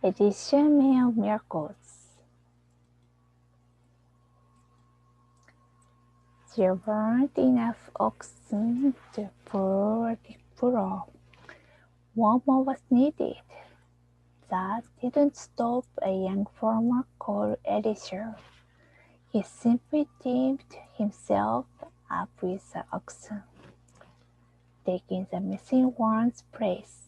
Elisha Man of Miracles. There weren't enough oxen to pull the furrow. One more was needed. That didn't stop a young farmer called Elisha. He simply teamed himself up with the oxen, taking the missing one's place.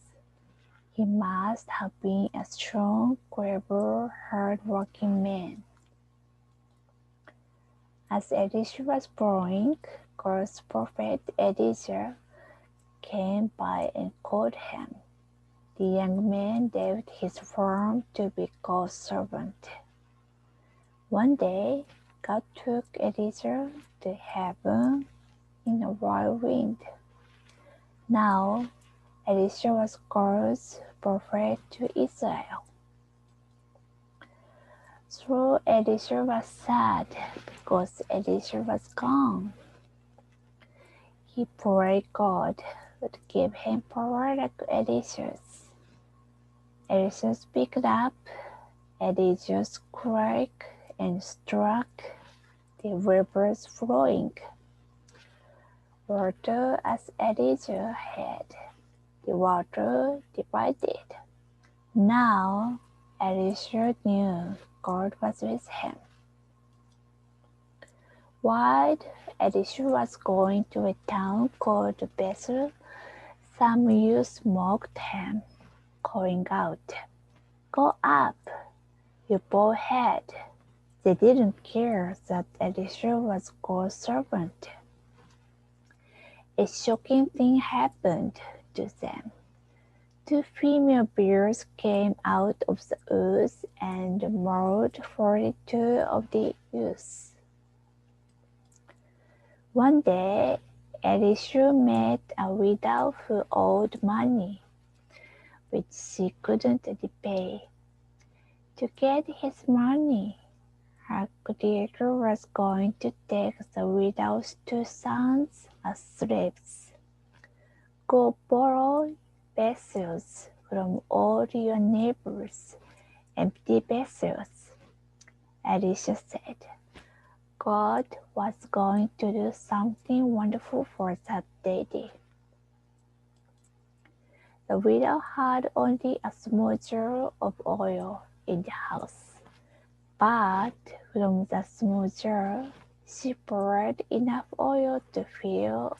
He must have been a strong, clever, hard-working man. As Elisha was growing, God's prophet Elisha came by and called him. The young man left his farm to be God's servant. One day, God took Elisha to heaven in a whirlwind. Now, Elisha was God's prophet to Israel. So Elisha was sad because Elisha was gone. He prayed God would give him power like Elisha's. Elisha picked up Elijah's crag and struck the rivers flowing. Water as Elijah had, the water divided. Now Elisha knew God was with him. While Elisha was going to a town called Bethel, some youths mocked him, calling out, "Go up, you bald head." They didn't care that Elisha was God's servant. A shocking thing happened to them. Two female bears came out of the woods and mauled 42 of the youths. One day, Elisha met a widow who owed money, which she couldn't repay. To get his money, her creator was going to take the widow's 2 sons as slaves. Go borrow vessels from all your neighbors, empty vessels, Elisha said. God was going to do something wonderful for that lady. The widow had only a small jar of oil in the house, but from the small jar, she poured enough oil to fill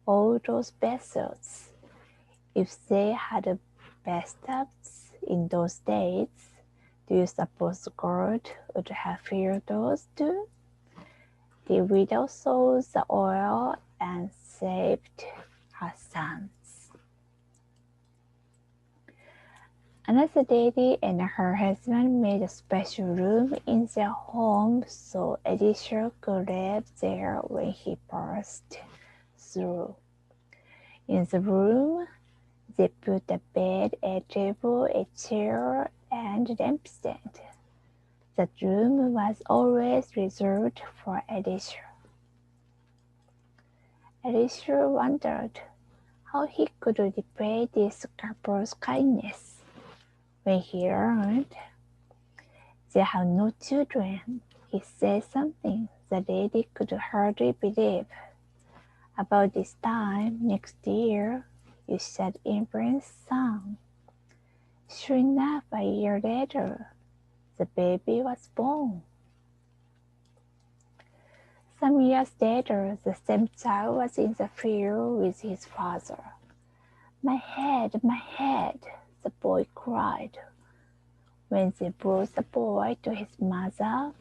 all those vessels. If they had bathtubs in those days, do you suppose God would have filled those too? The widow sold the oil and saved her sons. Another lady and her husband made a special room in their home so Elisha could live there when he passed through. In the room, they put a bed, a table, a chair, and a lampstand. That room was always reserved for Elisha. Elisha wondered how he could repay this couple's kindness. When he learned they had no children, he said something the lady could hardly believe. About this time next year, you shall embrace son. Sure enough, a year later, the baby was born. Some years later, the same child was in the field with his father. My head, the boy cried. When they brought the boy to his mother,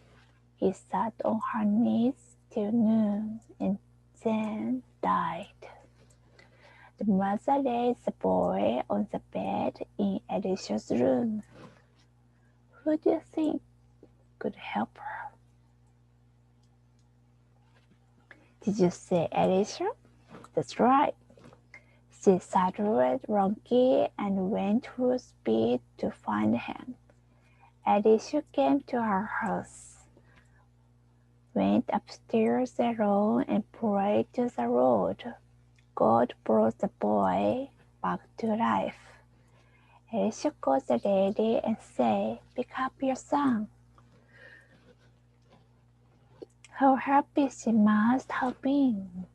he sat on her knees till noon and then died. The mother laid the boy on the bed in Elisha's room. Who do you think could help her? Did you say Elisha? That's right. She saddled Donkey and went full speed to find him. Elisha came to her house, went upstairs alone and prayed to the Lord. God brought the boy back to life. Elisha called the lady and said, "Pick up your son." How happy she must have been!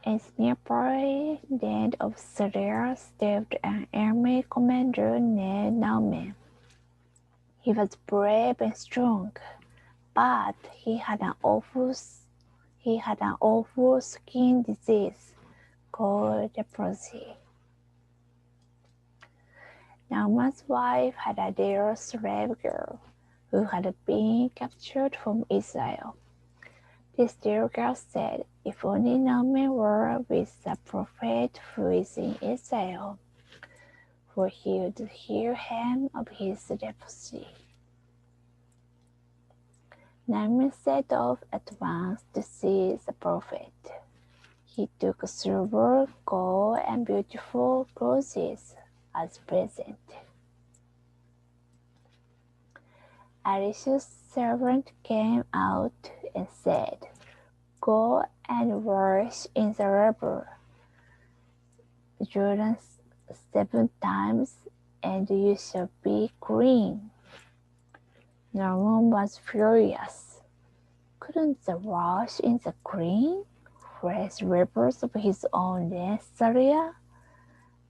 As nearby land of Syria lived an army commander named Naaman. He was brave and strong, but he had an awful skin disease called leprosy. Naaman's wife had a little slave girl who had been captured from Israel. This little girl said, "If only Naaman were with the prophet who is in Israel, for he would heal him of his leprosy." Naaman set off at once to see the prophet. He took silver, gold, and beautiful clothes as present. Elisha's servant came out and said, "Go and wash in the river Jordan 7 times, and you shall be clean." Naaman was furious. Couldn't the wash in the clean, fresh rivers of his own land Syria?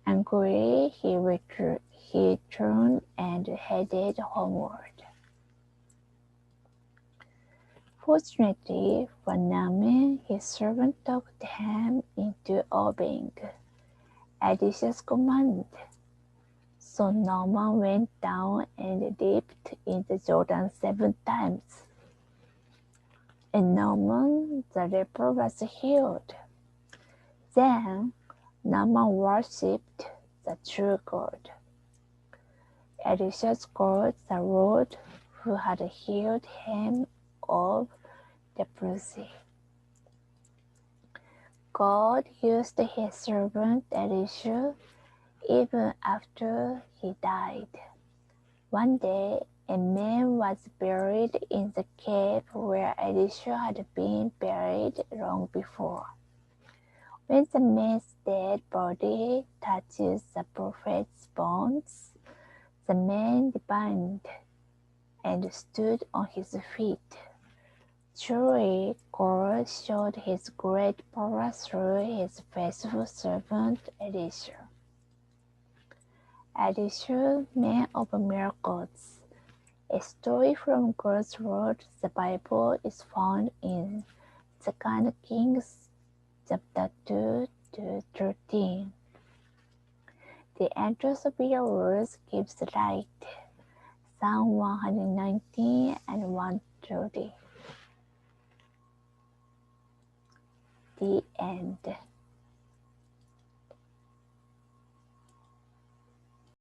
Angry, he turned and headed homeward. Fortunately for Naaman, his servant talked him into obeying Elisha's command. So Naaman went down and dipped in the Jordan 7 times. And Naaman the leper was healed. Then Naaman worshipped the true God. Elisha's God, the Lord, who had healed him of leprosy. God used his servant Elisha even after he died. One day, a man was buried in the cave where Elisha had been buried long before. When the man's dead body touches the prophet's bones, the man revived and stood on his feet. Truly, God showed his great power through his faithful servant Elisha. Elisha, man of miracles. A story from God's Word, the Bible, is found in 2 Kings chapter 2 to 13. The entrance of your words gives light. Psalm 119 and 130. The end.